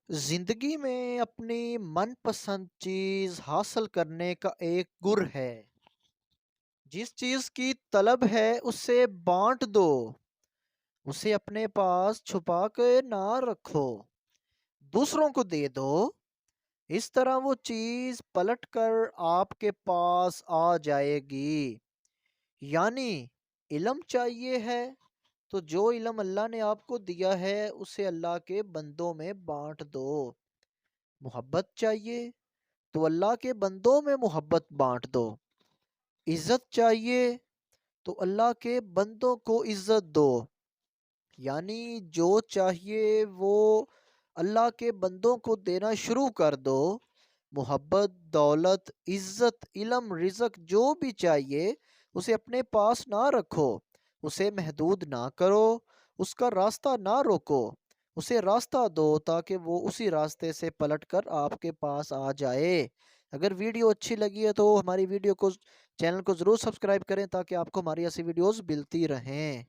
زندگی میں اپنی من پسند چیز حاصل کرنے کا ایک گر ہے۔ جس چیز کی طلب ہے اسے بانٹ دو، اسے اپنے پاس چھپا کے نہ رکھو، دوسروں کو دے دو۔ اس طرح وہ چیز پلٹ کر آپ کے پاس آ جائے گی۔ یعنی علم چاہیے ہے تو جو علم اللہ نے آپ کو دیا ہے اسے اللہ کے بندوں میں بانٹ دو۔ محبت چاہیے تو اللہ کے بندوں میں محبت بانٹ دو۔ عزت چاہیے تو اللہ کے بندوں کو عزت دو۔ یعنی جو چاہیے وہ اللہ کے بندوں کو دینا شروع کر دو۔ محبت، دولت، عزت، علم، رزق جو بھی چاہیے اسے اپنے پاس نہ رکھو، اسے محدود نہ کرو، اس کا راستہ نہ روکو، اسے راستہ دو تاکہ وہ اسی راستے سے پلٹ کر آپ کے پاس آ جائے۔ اگر ویڈیو اچھی لگی ہے تو ہماری ویڈیو کو چینل کو ضرور سبسکرائب کریں تاکہ آپ کو ہماری ایسی ویڈیوز ملتی رہیں۔